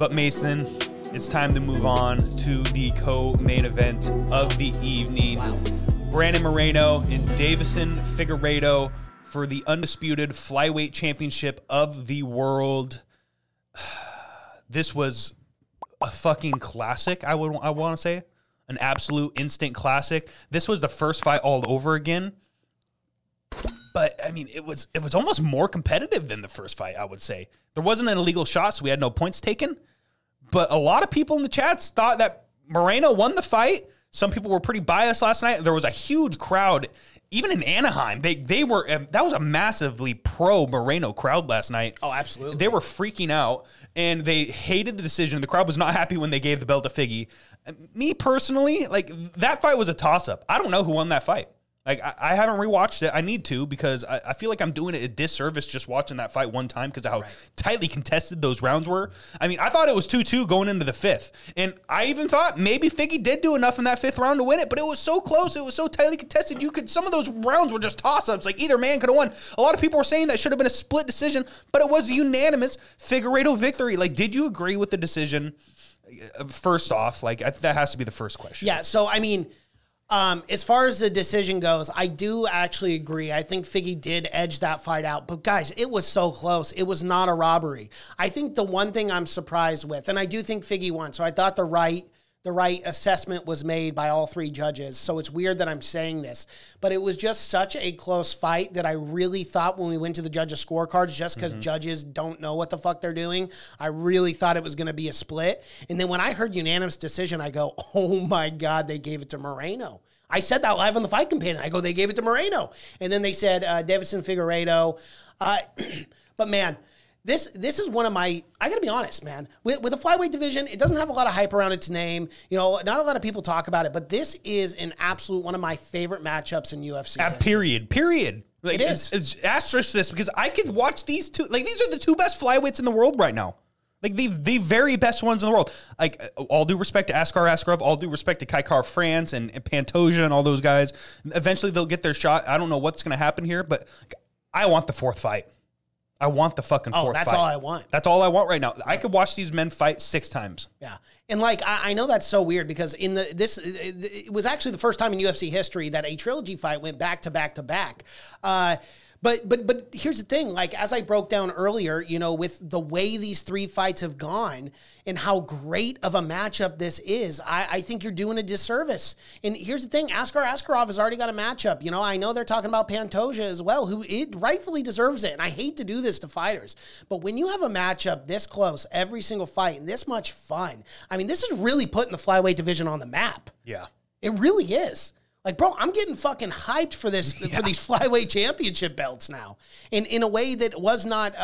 But Mason, it's time to move on to the co-main event of the evening. Wow. Brandon Moreno and Deiveson Figueiredo for the undisputed flyweight championship of the world. This was a fucking classic, I want to say. An absolute instant classic. This was the first fight all over again. But, I mean, it was almost more competitive than the first fight, I would say. There wasn't an illegal shot, so we had no points taken. But a lot of people in the chats thought that Moreno won the fight. Some people were pretty biased last night. There was a huge crowd, even in Anaheim. They were that was a massively pro Moreno crowd last night. Oh, absolutely. They were freaking out, and they hated the decision. The crowd was not happy when they gave the belt to Figgy. Me personally, like, that fight was a toss-up. I don't know who won that fight. Like, I haven't rewatched it. I need to, because I feel like I'm doing it a disservice just watching that fight one time because of how tightly contested those rounds were. I mean, I thought it was 2-2 going into the fifth. And I even thought maybe Figgy did do enough in that fifth round to win it, but it was so close. It was so tightly contested. Some of those rounds were just toss-ups. Like, either man could have won. A lot of people were saying that should have been a split decision, but it was a unanimous Figueiredo victory. Like, did you agree with the decision? First off, like, that has to be the first question. Yeah, so, I mean, as far as the decision goes, I do actually agree. I think Figgy did edge that fight out. But, guys, it was so close. It was not a robbery. I think the one thing I'm surprised with, and I do think Figgy won, so I thought the right assessment was made by all three judges. So it's weird that I'm saying this, but it was just such a close fight that I really thought when we went to the judges' scorecards, just because judges don't know what the fuck they're doing, I really thought it was going to be a split. And then when I heard unanimous decision, I go, oh my God, they gave it to Moreno. I said that live on the Fight Companion. I go, they gave it to Moreno. And then they said Deiveson Figueiredo. But man, This is one of my, I got to be honest, man, with the flyweight division, it doesn't have a lot of hype around its name. You know, not a lot of people talk about it, but this is an absolute one of my favorite matchups in UFC. Period. Like, it is. It's asterisk this, because I could watch these two. Like, these are the two best flyweights in the world right now. Like, the very best ones in the world. Like, all due respect to Askar Askarov, all due respect to Kaikar France and Pantoja and all those guys. Eventually, they'll get their shot. I don't know what's going to happen here, but I want the fourth fight. I want the fucking fourth fight. That's all I want. That's all I want right now. I could watch these men fight 6 times. Yeah. And, like, I know that's so weird because it was actually the first time in UFC history that a trilogy fight went back to back to back. But here's the thing, like, as I broke down earlier, you know, with the way these 3 fights have gone and how great of a matchup this is, I think you're doing a disservice. And here's the thing, Askar Askarov has already got a matchup. You know, I know they're talking about Pantoja as well, who rightfully deserves it. And I hate to do this to fighters, but when you have a matchup this close every single fight and this much fun, I mean, this is really putting the flyweight division on the map. Yeah. It really is. Like, bro, I'm getting fucking hyped for this, for these flyweight championship belts now, in a way that was not,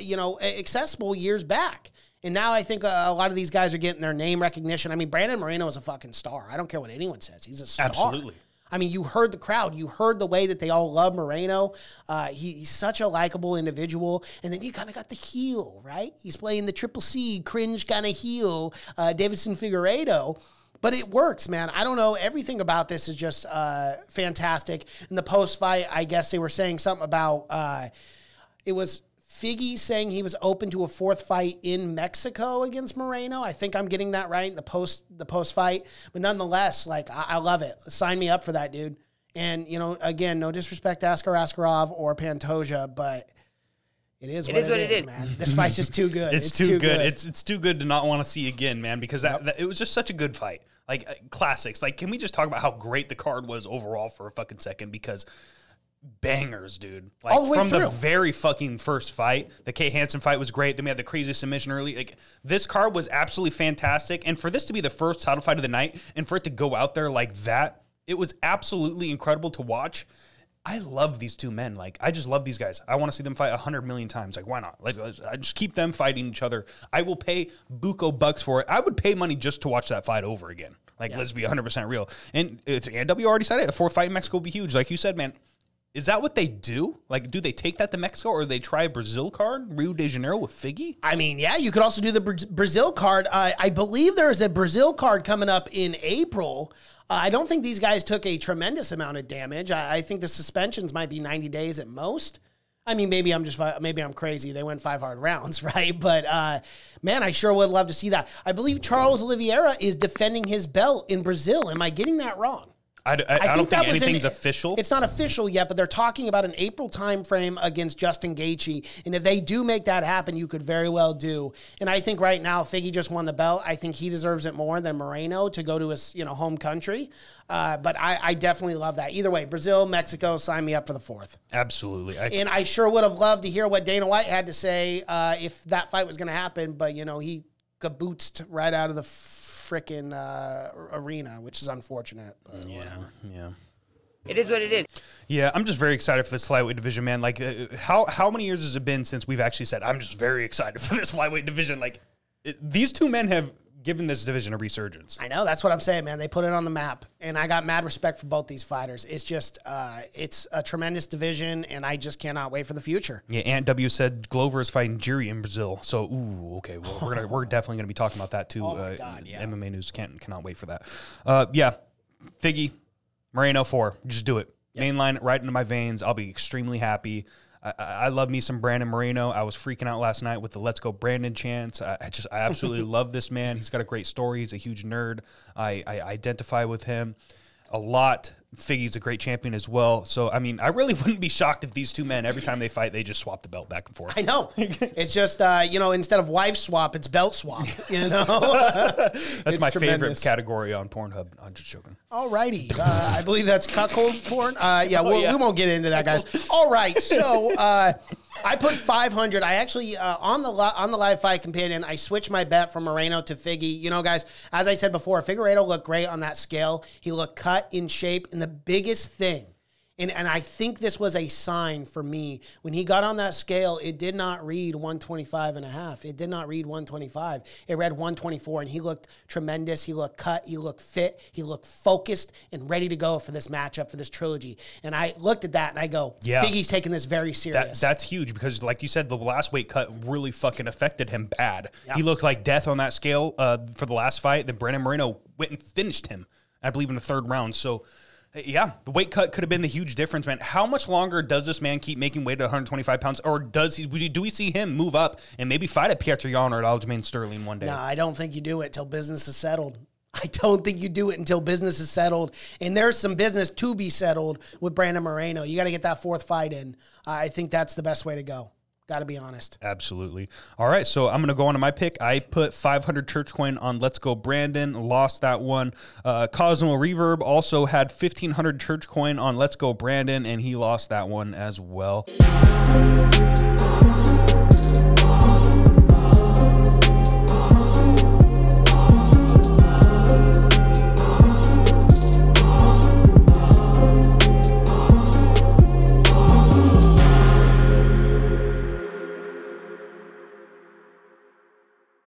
you know, accessible years back. And now I think a lot of these guys are getting their name recognition. I mean, Brandon Moreno is a fucking star. I don't care what anyone says. He's a star. Absolutely. I mean, you heard the crowd. You heard the way that they all love Moreno. He's such a likable individual. And then you kind of got the heel, right? He's playing the Triple C, cringe kind of heel, Deiveson Figueiredo. But it works, man. I don't know. Everything about this is just fantastic. In the post-fight, I guess they were saying something about, it was Figgy saying he was open to a 4th fight in Mexico against Moreno. I think I'm getting that right in the post-fight. But nonetheless, like, I love it. Sign me up for that, dude. And, you know, again, no disrespect to Askar Askarov or Pantoja, but it is what it is, man. This fight's just too good. It's too good. It's too good to not want to see again, man, because it was just such a good fight. Like, classics. Like, can we just talk about how great the card was overall for a fucking second? Because bangers, dude. Like, all the way from through. the very fucking first fight, the Kay Hansen fight was great. Then we had the crazy submission early. Like, this card was absolutely fantastic. And for this to be the first title fight of the night and for it to go out there like that, it was absolutely incredible to watch. I love these two men. Like, I just love these guys. I want to see them fight 100 million times. Like, why not? Like, I just keep them fighting each other. I will pay buco bucks for it. I would pay money just to watch that fight over again. Like, let's be 100% real. And AW already said it. A 4th fight in Mexico would be huge. Like you said, man, is that what they do? Like, do they take that to Mexico, or do they try a Brazil card, Rio de Janeiro with Figgy? I mean, yeah, you could also do the Brazil card. I believe there is a Brazil card coming up in April. I don't think these guys took a tremendous amount of damage. I think the suspensions might be 90 days at most. I mean, maybe I'm crazy. They went 5 hard rounds, right? But man, I sure would love to see that. I believe Charles Oliveira is defending his belt in Brazil. Am I getting that wrong? I don't think anything's official. It's not official yet, but they're talking about an April timeframe against Justin Gaethje. And if they do make that happen, you could very well do. And I think right now, Figgy just won the belt. I think he deserves it more than Moreno to go to his home country. But I definitely love that. Either way, Brazil, Mexico, sign me up for the 4th. Absolutely. And I sure would have loved to hear what Dana White had to say if that fight was going to happen. But, he kabootsed right out of the frickin' arena, which is unfortunate. Yeah. It is what it is. Yeah, I'm just very excited for this flyweight division, man. Like, how many years has it been since we've actually said, I'm just very excited for this flyweight division? Like, these two men have given this division a resurgence. I know. That's what I'm saying, man. They put it on the map, and I got mad respect for both these fighters. It's just, it's a tremendous division, and I just cannot wait for the future. Yeah, Aunt W said Glover is fighting Jiri in Brazil. So, okay, well, we're definitely gonna be talking about that too. Oh my God, yeah. MMA News cannot wait for that. Yeah, Figgy, Moreno 4, just do it. Yep. Mainline it right into my veins. I'll be extremely happy. I love me some Brandon Moreno. I was freaking out last night with the "Let's Go Brandon" chants. I absolutely love this man. He's got a great story. He's a huge nerd. I identify with him a lot. Figgy's a great champion as well. So, I mean, I really wouldn't be shocked if these two men, every time they fight, they just swap the belt back and forth. I know. It's just, instead of wife swap, it's belt swap, That's my favorite category on Pornhub. I'm just joking. All righty. I believe that's cuckold porn. We won't get into that, guys. All right. So, I put 500. I actually, on the live fight companion, I switched my bet from Moreno to Figgy. Guys, as I said before, Figueiredo looked great on that scale. He looked cut, in shape, and the biggest thing, and I think this was a sign for me, when he got on that scale, it did not read 125 and a half. It did not read 125. It read 124, and he looked tremendous. He looked cut. He looked fit. He looked focused and ready to go for this matchup, for this trilogy. And I looked at that, and I go, Figgy's taking this very serious. That's huge because, like you said, the last weight cut really fucking affected him bad. Yep. He looked like death on that scale for the last fight. Then Brandon Moreno went and finished him, I believe, in the 3rd round. So, yeah, the weight cut could have been the huge difference, man. How much longer does this man keep making weight at 125 pounds, or do we see him move up and maybe fight at Piotr Jan or at Aljamain Sterling one day? No, I don't think you do it till business is settled. I don't think you do it until business is settled, and there's some business to be settled with Brandon Moreno. You got to get that 4th fight in. I think that's the best way to go. Got to be honest. Absolutely. All right, so I'm going to go on to my pick. I put 500 church coin on Let's Go Brandon. Lost that one. Cosmo Reverb also had 1,500 church coin on Let's Go Brandon, and he lost that one as well.